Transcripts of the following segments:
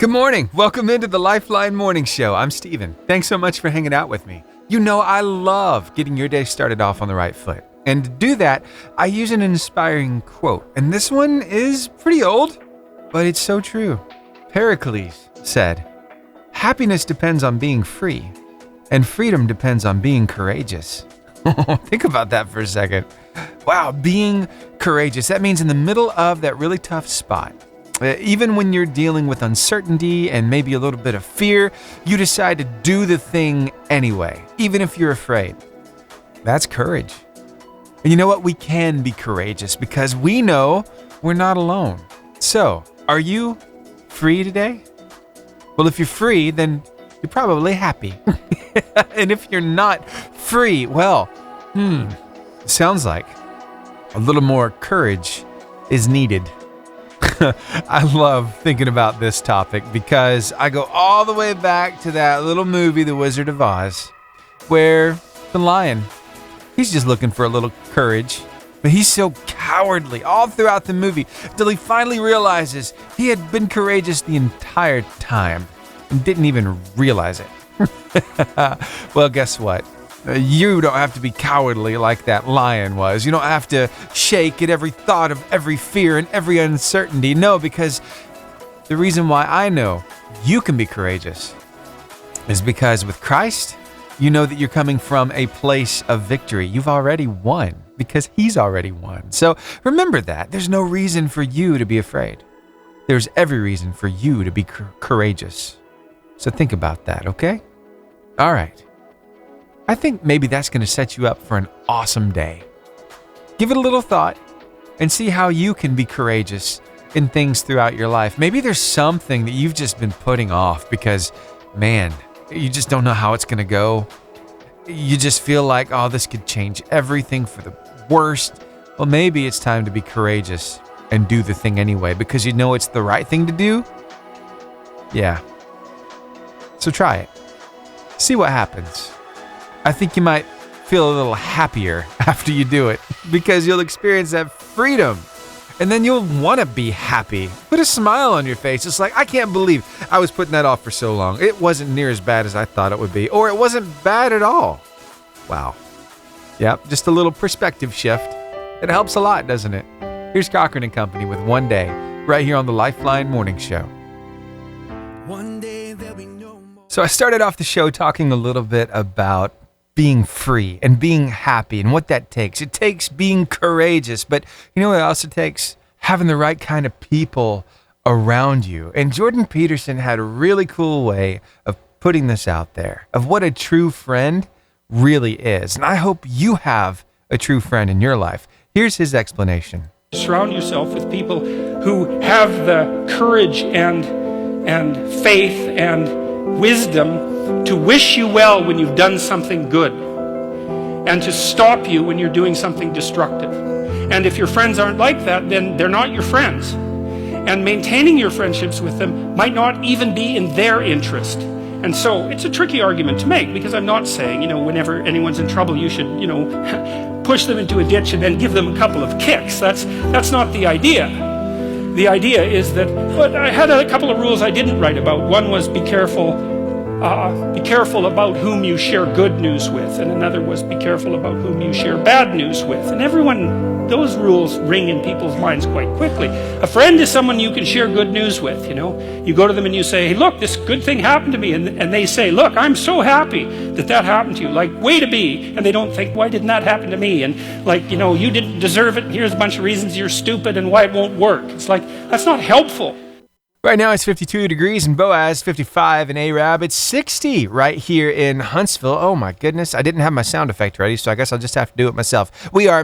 Good morning. Welcome into the Lifeline Morning Show. I'm Stephen. Thanks so much for hanging out with me. You know I love getting your day started off on the right foot. And to do that, I use an inspiring quote. And this one is pretty old, but it's so true. Pericles said, "Happiness depends on being free, and freedom depends on being courageous." Think about that for a second. Wow, being courageous. That means in the middle of that really tough spot, even when you're dealing with uncertainty and maybe a little bit of fear, you decide to do the thing anyway, even if you're afraid. That's courage. And you know what? We can be courageous because we know we're not alone. So, are you free today? Well, if you're free, then you're probably happy. And if you're not free, well, sounds like a little more courage is needed. I love thinking about this topic because I go all the way back to that little movie, The Wizard of Oz, where the lion, he's just looking for a little courage, but he's so cowardly all throughout the movie until he finally realizes he had been courageous the entire time and didn't even realize it. Well, guess what? You don't have to be cowardly like that lion was. You don't have to shake at every thought of every fear and every uncertainty. No, because the reason why I know you can be courageous is because with Christ, you know that you're coming from a place of victory. You've already won because He's already won. So remember that. There's no reason for you to be afraid. There's every reason for you to be courageous. So think about that, okay? All right. I think maybe that's going to set you up for an awesome day. Give it a little thought and see how you can be courageous in things throughout your life. Maybe there's something that you've just been putting off because, man, you just don't know how it's going to go. You just feel like, oh, this could change everything for the worst. Well, maybe it's time to be courageous and do the thing anyway because you know it's the right thing to do. Yeah. So try it. See what happens. I think you might feel a little happier after you do it because you'll experience that freedom. And then you'll want to be happy. Put a smile on your face. It's like, I can't believe I was putting that off for so long. It wasn't near as bad as I thought it would be. Or it wasn't bad at all. Wow. Yep, just a little perspective shift. It helps a lot, doesn't it? Here's Cochran and Company with One Day, right here on the Lifeline Morning Show. One day there'll be no more. So I started off the show talking a little bit about being free and being happy and what that takes. It takes being courageous, but you know what else it takes? Having the right kind of people around you. And Jordan Peterson had a really cool way of putting this out there, of what a true friend really is. And I hope you have a true friend in your life. Here's his explanation. Surround yourself with people who have the courage and faith and wisdom to wish you well when you've done something good and to stop you when you're doing something destructive. And if your friends aren't like that, then they're not your friends. And maintaining your friendships with them might not even be in their interest. And so it's a tricky argument to make because I'm not saying, whenever anyone's in trouble, you should, push them into a ditch and then give them a couple of kicks. That's not the idea. The idea is that, but I had a couple of rules I didn't write about. One was be careful about whom you share good news with, and another was be careful about whom you share bad news with. And those rules ring in people's minds quite quickly. A friend is someone you can share good news with. You go to them and you say, hey, look, this good thing happened to me, and they say, look, I'm so happy that happened to you. Like, way to be. And they don't think, why didn't that happen to me? And you didn't deserve it, and here's a bunch of reasons you're stupid and why it won't work. It's like, that's not helpful. Right now it's 52 degrees in Boaz, 55 in Arab. It's 60 right here in Huntsville. Oh my goodness, I didn't have my sound effect ready, so I guess I'll just have to do it myself. We are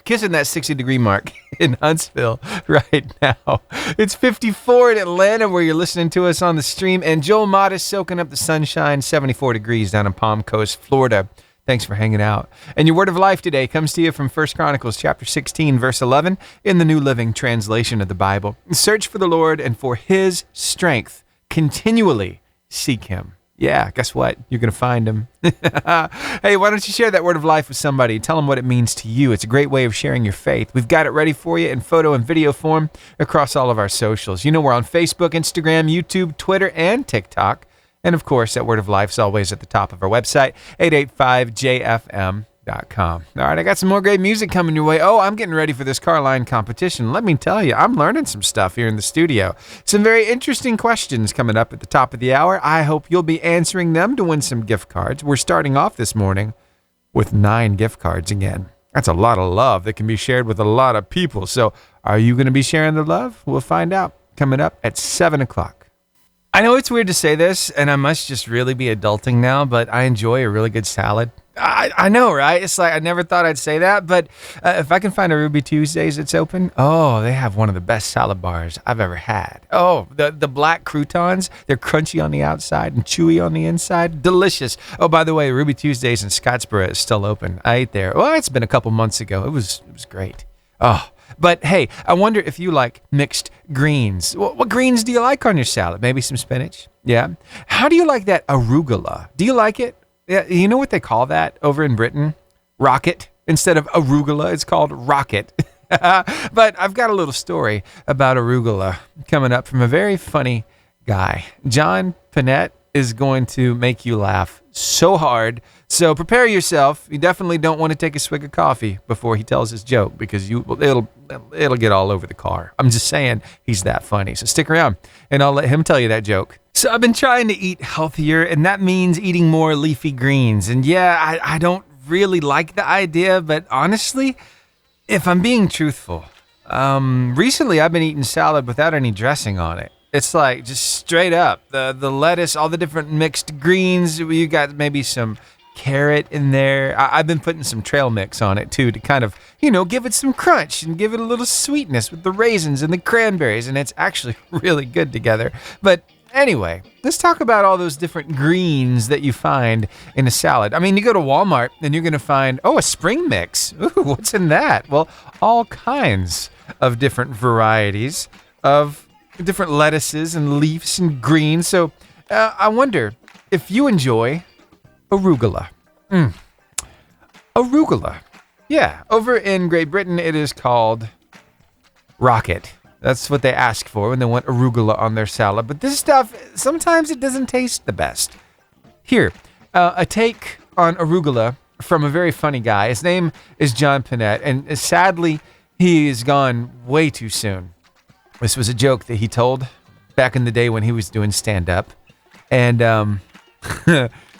kissing that 60-degree mark in Huntsville right now. It's 54 in Atlanta where you're listening to us on the stream, and Joel Mott is soaking up the sunshine, 74 degrees down in Palm Coast, Florida. Thanks for hanging out. And your word of life today comes to you from 1 Chronicles chapter 16, verse 11 in the New Living Translation of the Bible. Search for the Lord and for His strength. Continually seek Him. Yeah, guess what? You're going to find them. Hey, why don't you share that word of life with somebody? Tell them what it means to you. It's a great way of sharing your faith. We've got it ready for you in photo and video form across all of our socials. You know, we're on Facebook, Instagram, YouTube, Twitter, and TikTok. And of course, that word of life is always at the top of our website, 885jfm.com. All right, I got some more great music coming your way. Oh, I'm getting ready for this car line competition. Let me tell you, I'm learning some stuff here in the studio. Some very interesting questions coming up at the top of the hour. I hope you'll be answering them to win some gift cards. We're starting off this morning with 9 gift cards again. That's a lot of love that can be shared with a lot of people. So are you going to be sharing the love? We'll find out coming up at 7 o'clock. I know it's weird to say this, and I must just really be adulting now, but I enjoy a really good salad. I know, right? It's like I never thought I'd say that, but if I can find a Ruby Tuesdays that's open, oh, they have one of the best salad bars I've ever had. Oh, the black croutons, they're crunchy on the outside and chewy on the inside. Delicious. Oh, by the way, Ruby Tuesdays in Scottsboro is still open. I ate there. Well, it's been a couple months ago. It was great. Oh, but hey, I wonder if you like mixed greens. What greens do you like on your salad? Maybe some spinach? Yeah. How do you like that arugula? Do you like it? Yeah, you know what they call that over in Britain? Rocket. Instead of arugula, it's called rocket. But I've got a little story about arugula coming up from a very funny guy. John Pinette is going to make you laugh so hard. So prepare yourself. You definitely don't want to take a swig of coffee before he tells his joke because it'll get all over the car. I'm just saying he's that funny. So stick around and I'll let him tell you that joke. So I've been trying to eat healthier, and that means eating more leafy greens. And yeah, I don't really like the idea, but honestly, if I'm being truthful, recently I've been eating salad without any dressing on it. It's like just straight up the lettuce, all the different mixed greens. You got maybe some carrot in there. I've been putting some trail mix on it too to kind of, give it some crunch and give it a little sweetness with the raisins and the cranberries, and it's actually really good together. But anyway, let's talk about all those different greens that you find in a salad. I mean, you go to Walmart and you're going to find, a spring mix. Ooh, what's in that? Well, all kinds of different varieties of different lettuces and leaves and greens. So I wonder if you enjoy arugula. Arugula. Yeah, over in Great Britain, it is called rocket. That's what they ask for when they want arugula on their salad. But this stuff, sometimes it doesn't taste the best. Here, a take on arugula from a very funny guy. His name is John Pinette, and sadly, he is gone way too soon. This was a joke that he told back in the day when he was doing stand-up. And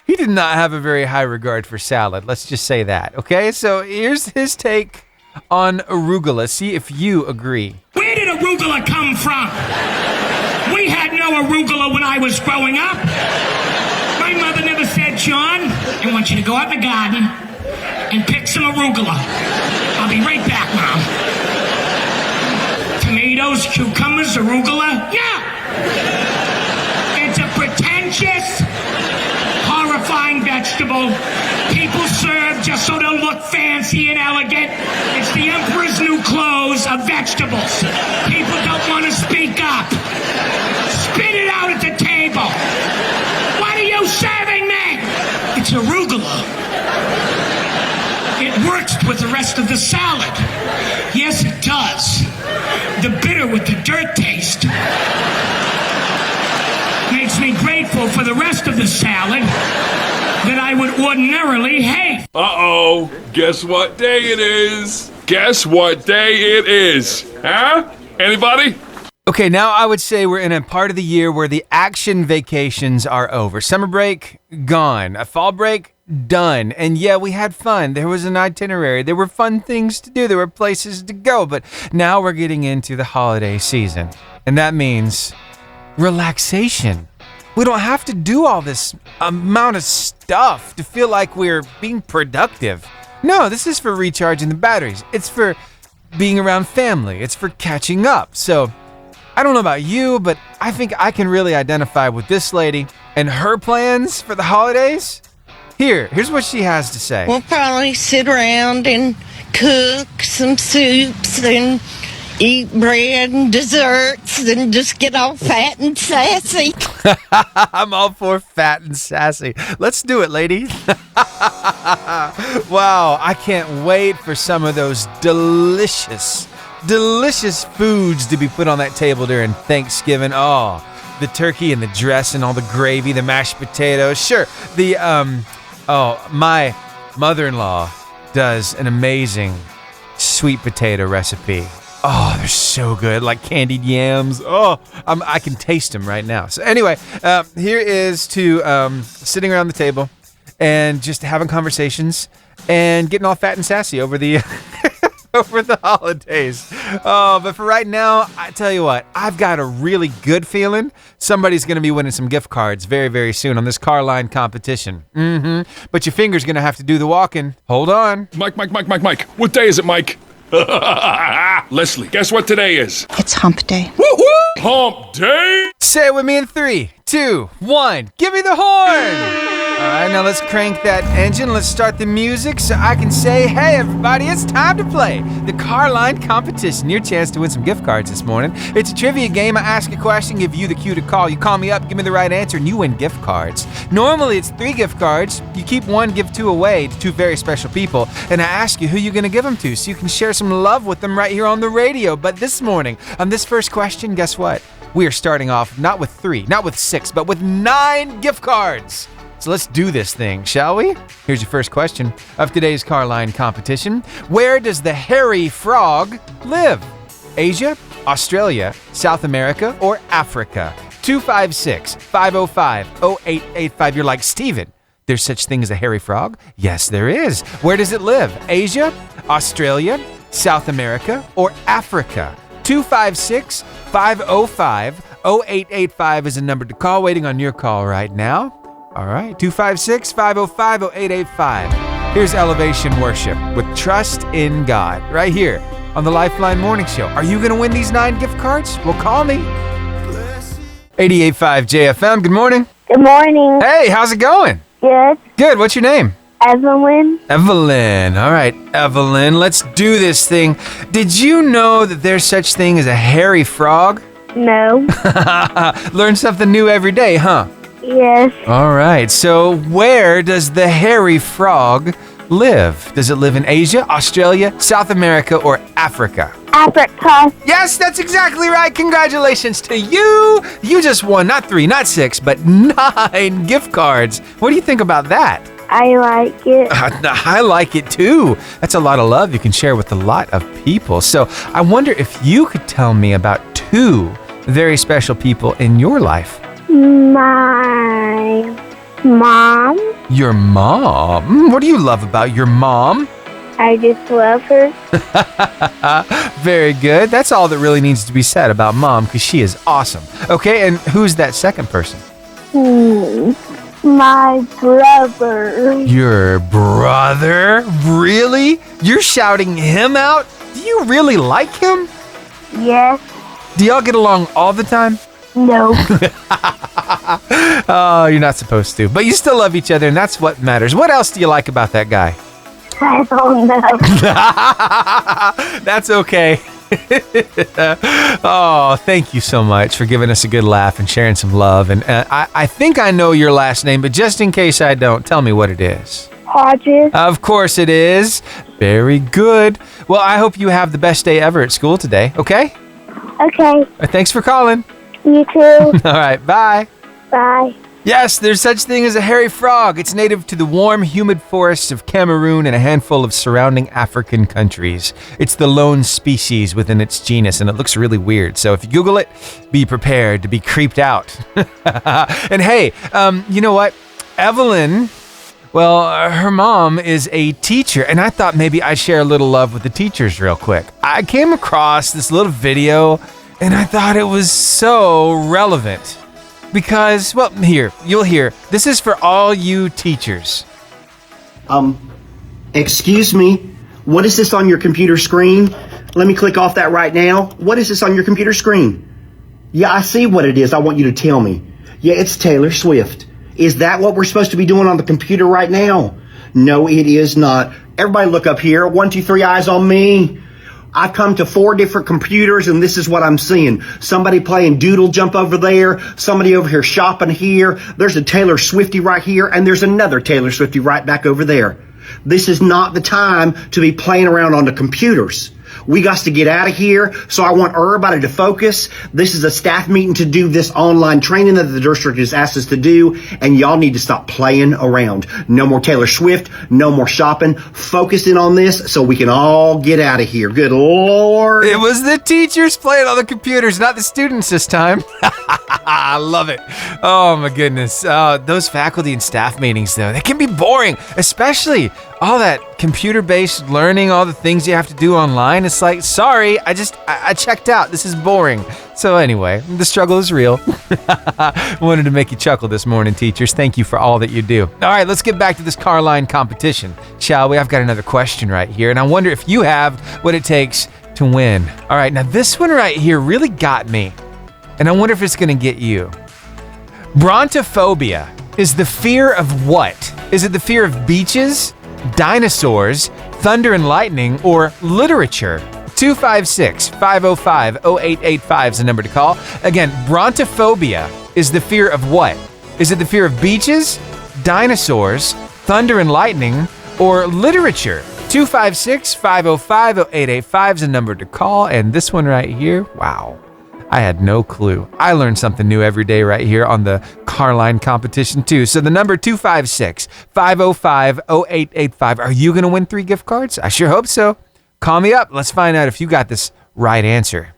he did not have a very high regard for salad. Let's just say that, okay? So here's his take on arugula. See if you agree. Where did arugula come from? We had no arugula when I was growing up. My mother never said, John, I want you to go out in the garden and pick some arugula. I'll be right back, Mom. Tomatoes, cucumbers, arugula? Yeah! It's a pretentious, horrifying vegetable people serve just so they'll look fancy and elegant. It's the emperor's new clothes of vegetables. People don't want to speak up. Spit it out at the table. What are you serving me? It's arugula. It works with the rest of the salad. Yes, it does. The bitter with the dirt taste makes me grateful for the rest of the salad that I would ordinarily hate. Uh-oh, guess what day it is? Guess what day it is? Huh? Anybody? Okay, now I would say we're in a part of the year where the action vacations are over. Summer break, gone. A fall break, done. And yeah, we had fun. There was an itinerary. There were fun things to do. There were places to go. But now we're getting into the holiday season. And that means relaxation. We don't have to do all this amount of stuff to feel like we're being productive. No, this is for recharging the batteries. It's for being around family. It's for catching up. So I don't know about you, but I think I can really identify with this lady and her plans for the holidays. Here's what she has to say. We'll probably sit around and cook some soups and eat bread and desserts and just get all fat and sassy. I'm all for fat and sassy. Let's do it, ladies. Wow, I can't wait for some of those delicious foods to be put on that table during Thanksgiving. Oh, the turkey and the dressing, all the gravy, the mashed potatoes. Sure, my mother-in-law does an amazing sweet potato recipe. Oh, they're so good, like candied yams. Oh, I can taste them right now. So anyway, here is to sitting around the table and just having conversations and getting all fat and sassy over the over the holidays. Oh, but for right now, I tell you what, I've got a really good feeling somebody's going to be winning some gift cards very, very soon on this car line competition. But your finger's going to have to do the walking. Hold on. Mike. What day is it, Mike? Leslie, guess what today is? It's hump day. Woo-hoo! Hump day! Say it with me in 3, 2, 1. Give me the horn! All right, now let's crank that engine. Let's start the music so I can say, hey, everybody, it's time to play the car line competition. Your chance to win some gift cards this morning. It's a trivia game. I ask a question, give you the cue to call. You call me up, give me the right answer, and you win gift cards. Normally, it's 3 gift cards. You keep 1, give 2 away to 2 very special people. And I ask you who you're going to give them to so you can share some love with them right here on the radio. But this morning, on this first question, guess what? We are starting off not with 3, not with 6, but with 9 gift cards. So let's do this thing, shall we? Here's your first question of today's car line competition. Where does the hairy frog live? Asia, Australia, South America, or Africa? 256-505-0885. You're like, Steven, there's such thing as a hairy frog? Yes, there is. Where does it live? Asia, Australia, South America, or Africa? 256-505-0885 is a number to call. Waiting on your call right now. All right, 256-505-0885. Here's Elevation Worship with Trust in God right here on the Lifeline Morning Show. Are you going to win these 9 gift cards? Well, call me. 88.5 JFM, good morning. Good morning. Hey, how's it going? Good. Good, what's your name? Evelyn. Evelyn. All right, Evelyn, let's do this thing. Did you know that there's such thing as a hairy frog? No. Learn something new every day, huh? Yes. All right, so where does the hairy frog live? Does it live in Asia, Australia, South America, or Africa? Africa. Yes, that's exactly right. Congratulations to you. You just won not 3, not 6, but 9 gift cards. What do you think about that? I like it. I like it too. That's a lot of love you can share with a lot of people. So I wonder if you could tell me about 2 very special people in your life. My mom. Your mom? What do you love about your mom? I just love her. Very good. That's all that really needs to be said about mom because she is awesome. Okay, and who's that second person? My brother. Your brother? Really? You're shouting him out? Do you really like him? Yes. Do y'all get along all the time? No. Oh, you're not supposed to. But you still love each other, and that's what matters. What else do you like about that guy? I don't know. That's okay. Oh, thank you so much for giving us a good laugh and sharing some love. And I think I know your last name, but just in case I don't, tell me what it is. Hodges. Of course it is. Very good. Well, I hope you have the best day ever at school today, okay? Okay. Thanks for calling. You too. All right, bye. Bye. Yes, there's such thing as a hairy frog. It's native to the warm, humid forests of Cameroon and a handful of surrounding African countries. It's the lone species within its genus, and it looks really weird. So if you Google it, be prepared to be creeped out. And hey, you know what? Evelyn, well, her mom is a teacher, and I thought maybe I'd share a little love with the teachers real quick. I came across this little video, and I thought it was so relevant. Because, well, here, you'll hear. This is for all you teachers. Excuse me, what is this on your computer screen? Let me click off that right now. What is this on your computer screen? Yeah, I see what it is. I want you to tell me. Yeah, it's Taylor Swift. Is that what we're supposed to be doing on the computer right now? No, it is not. Everybody look up here. 1, 2, 3, eyes on me. I've come to 4 different computers, and this is what I'm seeing. Somebody playing Doodle Jump over there, somebody over here shopping here, there's a Taylor Swiftie right here, and there's another Taylor Swiftie right back over there. This is not the time to be playing around on the computers. We got to get out of here, so I want everybody to focus. This is a staff meeting to do this online training that the district has asked us to do, and y'all need to stop playing around. No more Taylor Swift, no more shopping. Focusing on this so we can all get out of here. Good Lord. It was the teachers playing on the computers, not the students this time. I love it. Oh my goodness. Those faculty and staff meetings, though, they can be boring, especially all that computer-based learning, all the things you have to do online. It's like, sorry, I checked out. This is boring. So anyway, the struggle is real. Wanted to make you chuckle this morning, teachers. Thank you for all that you do. All right, let's get back to this car line competition, shall we? I've got another question right here, and I wonder if you have what it takes to win. All right, now this one right here really got me, and I wonder if it's going to get you. Brontophobia is the fear of what? Is it the fear of beaches, dinosaurs, thunder and lightning, or literature? 256-505-0885 is the number to call. Again, brontophobia is the fear of what? Is it the fear of beaches, dinosaurs, thunder and lightning, or literature? 256-505-0885 is the number to call. And this one right here, wow, I had no clue. I learned something new every day right here on the car line competition too. So the number 256-505-0885. Are you going to win 3 gift cards? I sure hope so. Call me up. Let's find out if you got this right answer.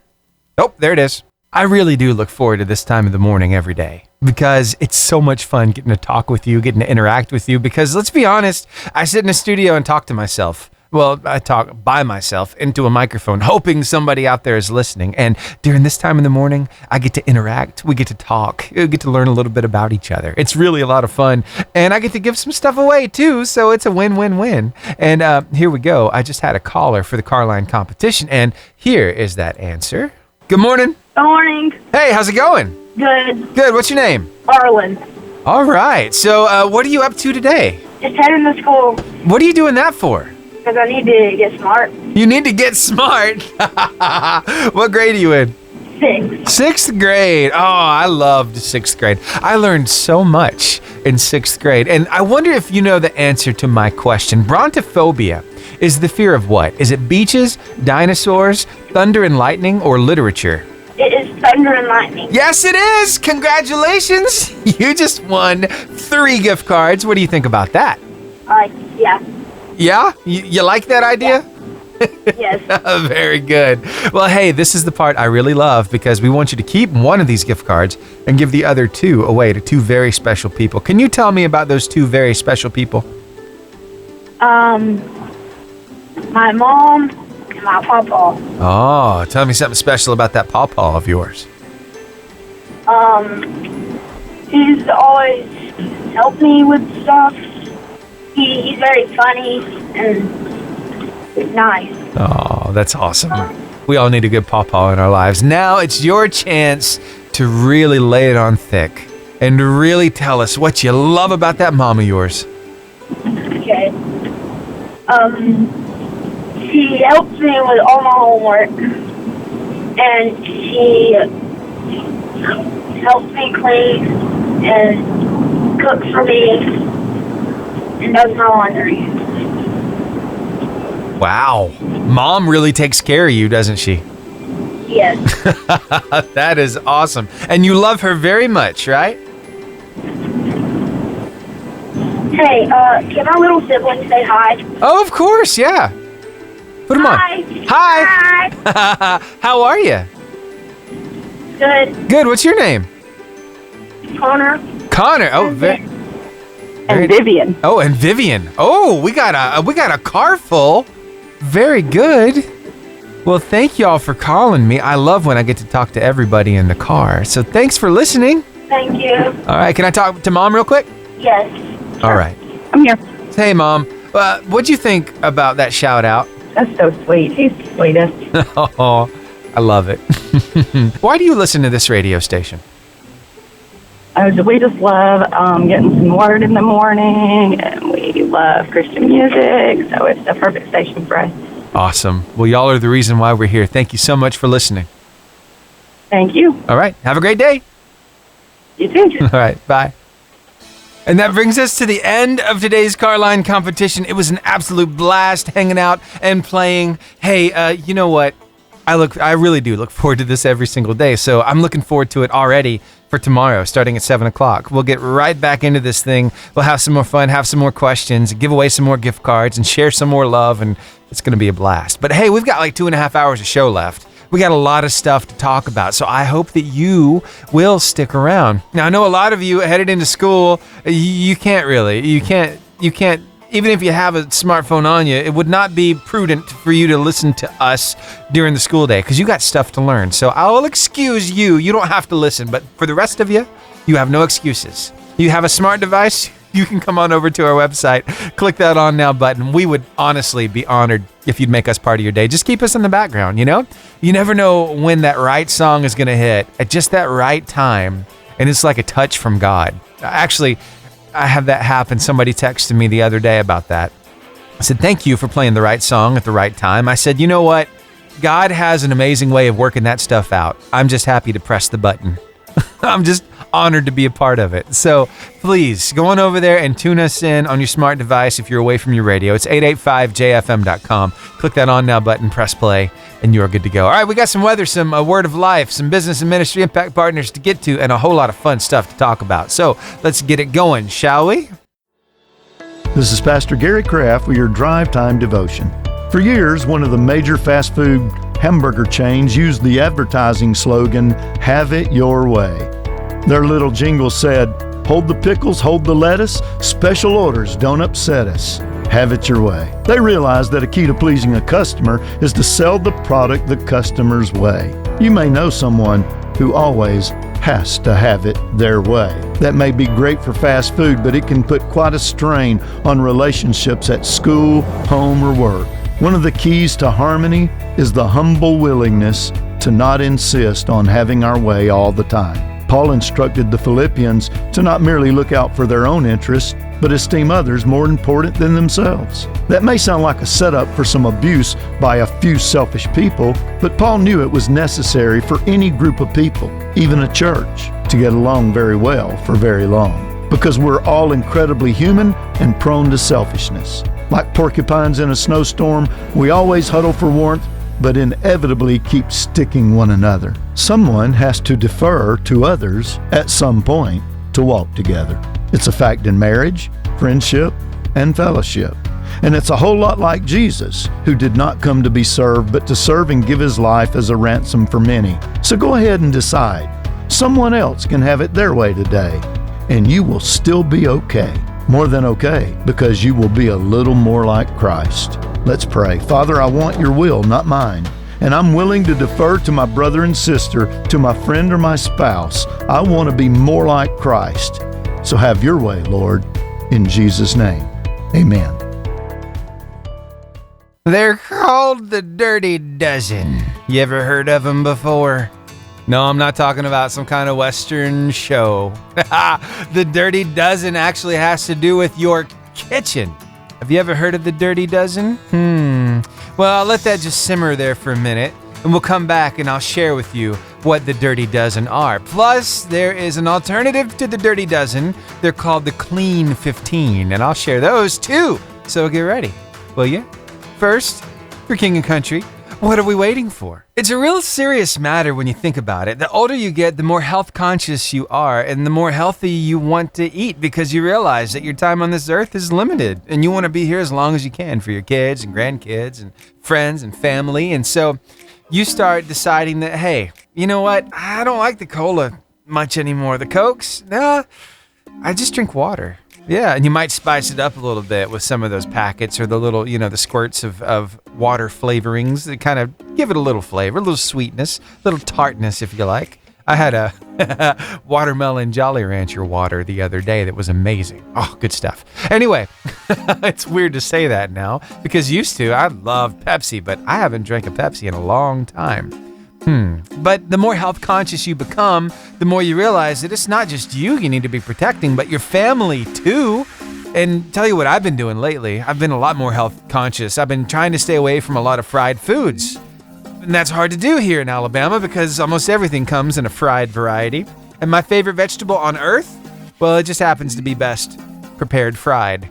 Oh, there it is. I really do look forward to this time of the morning every day because it's so much fun getting to talk with you, getting to interact with you, because let's be honest, I sit in a studio and talk to myself. Well, I talk by myself into a microphone, hoping somebody out there is listening. And during this time in the morning, I get to interact. We get to talk. We get to learn a little bit about each other. It's really a lot of fun. And I get to give some stuff away too. So it's a win-win-win. And here we go. I just had a caller for the car line competition. And here is that answer. Good morning. Good morning. Hey, how's it going? Good. Good. What's your name? Arlen. All right. So what are you up to today? Just heading to school What are you doing that for? because I need to get smart. You need to get smart. What grade are you in? 6. 6th grade. Oh, I loved 6th grade. I learned so much in 6th grade. And I wonder if you know the answer to my question. Brontophobia is the fear of what? Is it beaches, dinosaurs, thunder and lightning, or literature? It is thunder and lightning. Yes, it is. Congratulations. You just won 3 gift cards. What do you think about that? Yeah. Yeah? You like that idea? Yes. Very good. Well, hey, this is the part I really love because we want you to keep one of these gift cards and give the other 2 away to 2 very special people. Can you tell me about those 2 very special people? My mom and my papa. Oh, tell me something special about that pawpaw of yours. He's always helped me with stuff. He's very funny and nice. Oh, that's awesome. We all need a good pawpaw in our lives. Now it's your chance to really lay it on thick and really tell us what you love about that mom of yours. Okay. She helps me with all my homework, and she helps me clean and cooks for me and does my laundry. Wow. Mom really takes care of you, doesn't she? Yes. That is awesome. And you love her very much, right? Hey, can my little sibling say hi? Oh, of course, yeah. Put them Hi. on. Hi. How are you? Good. Good. What's your name? Connor. Connor. Oh, And Vivian. Oh, and Vivian. Oh, we got a car full. Very good. Well, thank y'all for calling me. I love when I get to talk to everybody in the car. So thanks for listening. Thank you. All right, can I talk to Mom real quick? Yes. All right. I'm here. Hey, Mom. What'd you think about that shout out? That's so sweet. He's the sweetest. Oh, I love it. Why do you listen to this radio station? We just love getting some word in the morning, and we love Christian music, so it's the perfect station for us. Awesome. Well, y'all are the reason why we're here. Thank you so much for listening. Thank you. All right. Have a great day. You too. All right. Bye. And that brings us to the end of today's Carline competition. It was an absolute blast hanging out and playing. Hey, you know what? I really do look forward to this every single day. So I'm looking forward to it already for tomorrow, starting at 7 o'clock. We'll get right back into this thing. We'll have some more fun, have some more questions, give away some more gift cards, and share some more love. And it's going to be a blast. But hey, we've got like 2.5 hours of show left. We got a lot of stuff to talk about, so I hope that you will stick around. Now, I know a lot of you headed into school, you can't, even if you have a smartphone on you, it would not be prudent for you to listen to us during the school day because you got stuff to learn. So I'll excuse you. You don't have to listen, but for the rest of you, you have no excuses. You have a smart device, you can come on over to our website, click that On Now button. We would honestly be honored if you'd make us part of your day. Just keep us in the background, you know? You never know when that right song is going to hit at just that right time, and it's like a touch from God. Actually, I had that happen. Somebody texted me the other day about that. I said, thank you for playing the right song at the right time. I said, you know what? God has an amazing way of working that stuff out. I'm just happy to press the button. I'm just honored to be a part of it. So please go on over there and tune us in on your smart device if you're away from your radio. It's 885jfm.com. Click that On Now button, press play, and you're good to go. All right, we got some weather, some word of life, some business and ministry impact partners to get to, and a whole lot of fun stuff to talk about. So let's get it going, shall we? This is Pastor Gary Kraft with your Drive Time Devotion. For years, one of the major fast food hamburger chains used the advertising slogan, "Have it your way." Their little jingle said, "Hold the pickles, hold the lettuce, special orders don't upset us. Have it your way." They realized that a key to pleasing a customer is to sell the product the customer's way. You may know someone who always has to have it their way. That may be great for fast food, but it can put quite a strain on relationships at school, home, or work. One of the keys to harmony is the humble willingness to not insist on having our way all the time. Paul instructed the Philippians to not merely look out for their own interests, but esteem others more important than themselves. That may sound like a setup for some abuse by a few selfish people, but Paul knew it was necessary for any group of people, even a church, to get along very well for very long. Because we're all incredibly human and prone to selfishness. Like porcupines in a snowstorm, we always huddle for warmth, but inevitably keep sticking one another. Someone has to defer to others at some point to walk together. It's a fact in marriage, friendship, and fellowship. And it's a whole lot like Jesus, who did not come to be served, but to serve and give his life as a ransom for many. So go ahead and decide. Someone else can have it their way today, and you will still be okay. More than okay, because you will be a little more like Christ. Let's pray. Father, I want your will, not mine. And I'm willing to defer to my brother and sister, to my friend or my spouse. I want to be more like Christ. So have your way, Lord, in Jesus' name. Amen. They're called the Dirty Dozen. You ever heard of them before? No, I'm not talking about some kind of Western show. The Dirty Dozen actually has to do with your kitchen. Have you ever heard of the Dirty Dozen? Well, I'll let that just simmer there for a minute, and we'll come back and I'll share with you what the Dirty Dozen are. Plus, there is an alternative to the Dirty Dozen. They're called the Clean 15, and I'll share those too. So get ready, will you? First, for King and Country, what are we waiting for? It's a real serious matter when you think about it. The older you get, the more health conscious you are, and the more healthy you want to eat because you realize that your time on this earth is limited, and you want to be here as long as you can for your kids and grandkids and friends and family. And so you start deciding that, hey, you know what? I don't like the cola much anymore. The Cokes? No, I just drink water. Yeah, and you might spice it up a little bit with some of those packets or the little, the squirts of water flavorings that kind of give it a little flavor, a little sweetness, a little tartness, if you like. I had a watermelon Jolly Rancher water the other day that was amazing. Oh, good stuff. Anyway, it's weird to say that now because used to, I loved Pepsi, but I haven't drank a Pepsi in a long time. But the more health conscious you become, the more you realize that it's not just you need to be protecting, but your family too. And tell you what I've been doing lately. I've been a lot more health conscious. I've been trying to stay away from a lot of fried foods. And that's hard to do here in Alabama because almost everything comes in a fried variety. And my favorite vegetable on earth? Well, it just happens to be best prepared fried.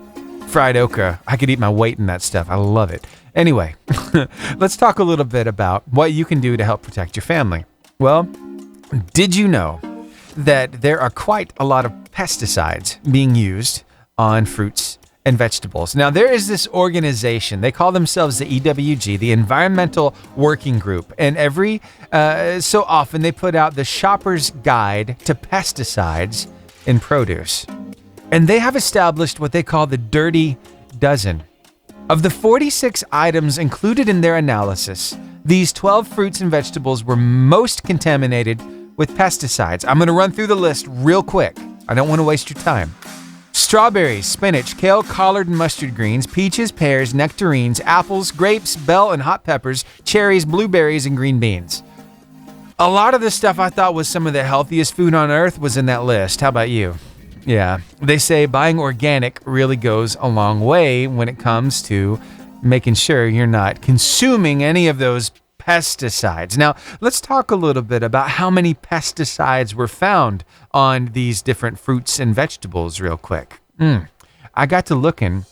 Fried okra. I could eat my weight in that stuff. I love it. Anyway, let's talk a little bit about what you can do to help protect your family. Well, did you know that there are quite a lot of pesticides being used on fruits and vegetables? Now, there is this organization. They call themselves the EWG, the Environmental Working Group. And every so often, they put out the Shopper's Guide to Pesticides in Produce. And they have established what they call the Dirty Dozen. Of the 46 items included in their analysis, these 12 fruits and vegetables were most contaminated with pesticides. I'm going to run through the list real quick. I don't want to waste your time. Strawberries, spinach, kale, collard and mustard greens, peaches, pears, nectarines, apples, grapes, bell and hot peppers, cherries, blueberries, and green beans. A lot of the stuff I thought was some of the healthiest food on earth was in that list. How about you? Yeah, they say buying organic really goes a long way when it comes to making sure you're not consuming any of those pesticides. Now, let's talk a little bit about how many pesticides were found on these different fruits and vegetables real quick. I got to looking,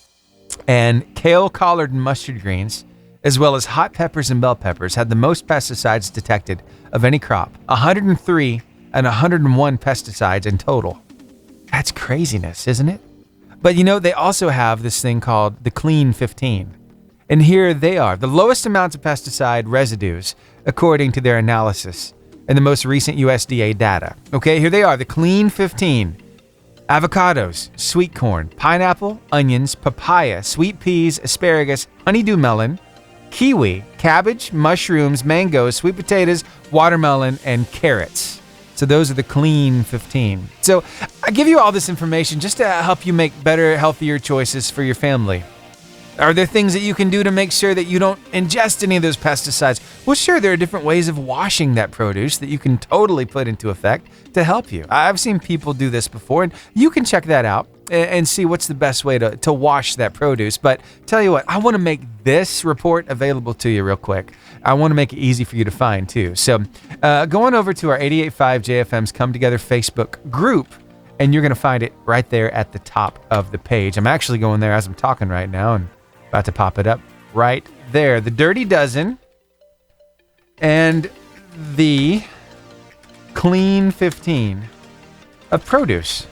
and kale, collard, and mustard greens, as well as hot peppers and bell peppers, had the most pesticides detected of any crop. 103 and 101 pesticides in total. That's craziness, isn't it? But you know, they also have this thing called the Clean 15. And here they are, the lowest amounts of pesticide residues, according to their analysis in the most recent USDA data. Okay, here they are, the Clean 15. Avocados, sweet corn, pineapple, onions, papaya, sweet peas, asparagus, honeydew melon, kiwi, cabbage, mushrooms, mangoes, sweet potatoes, watermelon, and carrots. So those are the Clean 15. So I give you all this information just to help you make better, healthier choices for your family. Are there things that you can do to make sure that you don't ingest any of those pesticides? Well, sure, there are different ways of washing that produce that you can totally put into effect to help you. I've seen people do this before, and you can check that out and see what's the best way to wash that produce. But tell you what, I want to make this report available to you real quick. I want to make it easy for you to find too. So go on over to our 88.5 JFM's Come Together Facebook group, and you're going to find it right there at the top of the page. I'm actually going there as I'm talking right now and about to pop it up right there. The Dirty Dozen and the Clean 15 of produce.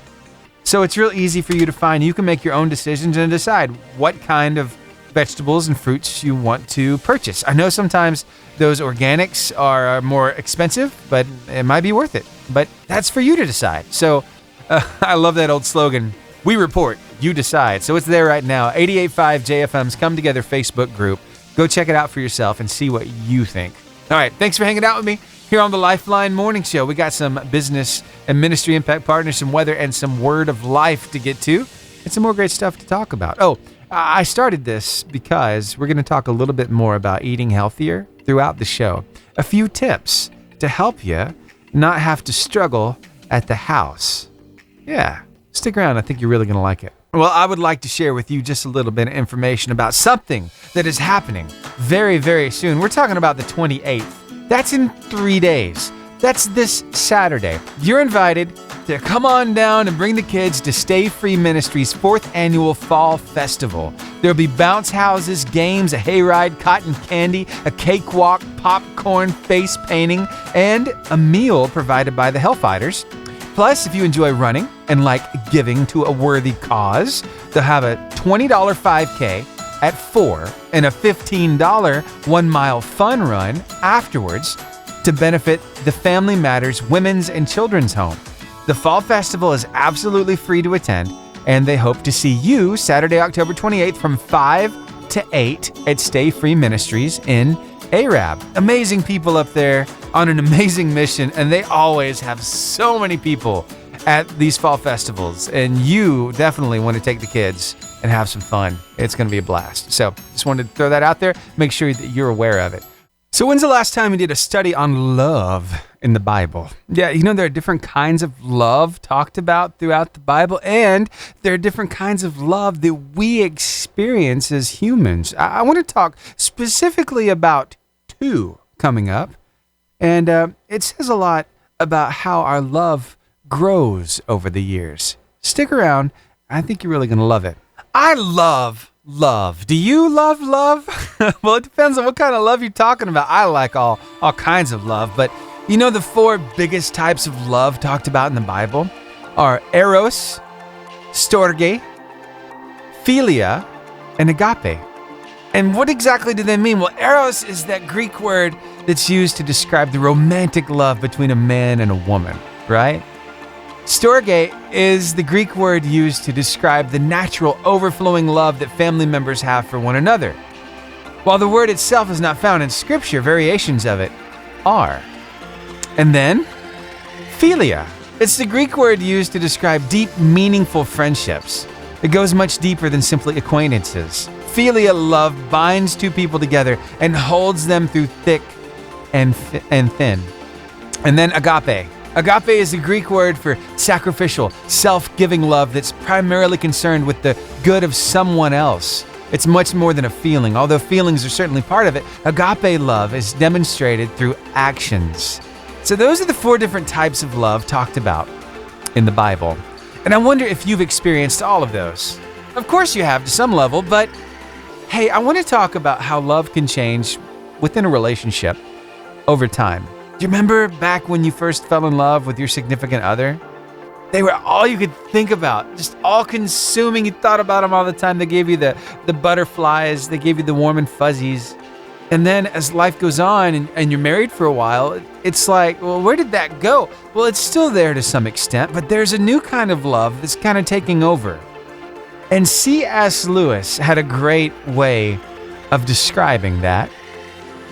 So it's real easy for you to find. You can make your own decisions and decide what kind of vegetables and fruits you want to purchase. I know sometimes those organics are more expensive, but it might be worth it. But that's for you to decide. So I love that old slogan, we report, you decide. So it's there right now, 88.5 JFM's Come Together Facebook group. Go check it out for yourself and see what you think. All right, thanks for hanging out with me here on the Lifeline Morning Show. We got some business and ministry impact partners, some weather, and some word of life to get to, and some more great stuff to talk about. Oh, I started this because we're going to talk a little bit more about eating healthier throughout the show. A few tips to help you not have to struggle at the house. Yeah, stick around. I think you're really going to like it. Well, I would like to share with you just a little bit of information about something that is happening very, very soon. We're talking about the 28th. That's in 3 days. That's this Saturday. You're invited to come on down and bring the kids to Stay Free Ministries' 4th annual Fall Festival. There'll be bounce houses, games, a hayride, cotton candy, a cakewalk, popcorn, face painting, and a meal provided by the Hellfighters. Plus, if you enjoy running and like giving to a worthy cause, they'll have a $20 5K at 4 and a $15 1-mile fun run afterwards to benefit the Family Matters Women's and Children's Home. The Fall Festival is absolutely free to attend, and they hope to see you Saturday, October 28th from 5 to 8 at Stay Free Ministries in Arab. Amazing people up there on an amazing mission, and they always have so many people at these fall festivals, and you definitely want to take the kids and have some fun. It's going to be a blast. So just wanted to throw that out there. Make sure that you're aware of it. So when's the last time you did a study on love in the Bible? Yeah, there are different kinds of love talked about throughout the Bible, and there are different kinds of love that we experience as humans. I want to talk specifically about two coming up, and it says a lot about how our love grows over the years. Stick around. I think you're really going to love it. I love love. Do you love love? Well, it depends on what kind of love you're talking about. I like all kinds of love, but the four biggest types of love talked about in the Bible are eros, storge, philia, and agape. And what exactly do they mean? Well, eros is that Greek word that's used to describe the romantic love between a man and a woman, right? Storge is the Greek word used to describe the natural overflowing love that family members have for one another. While the word itself is not found in Scripture, variations of it are. And then, philia. It's the Greek word used to describe deep, meaningful friendships. It goes much deeper than simply acquaintances. Philia love binds two people together and holds them through thick and thin. And then agape. Agape is the Greek word for sacrificial, self-giving love that's primarily concerned with the good of someone else. It's much more than a feeling. Although feelings are certainly part of it, agape love is demonstrated through actions. So those are the four different types of love talked about in the Bible. And I wonder if you've experienced all of those. Of course you have to some level, but hey, I want to talk about how love can change within a relationship over time. Do you remember back when you first fell in love with your significant other? They were all you could think about, just all-consuming. You thought about them all the time. They gave you the butterflies. They gave you the warm and fuzzies. And then as life goes on and you're married for a while, it's like, well, where did that go? Well, it's still there to some extent, but there's a new kind of love that's kind of taking over. And C.S. Lewis had a great way of describing that.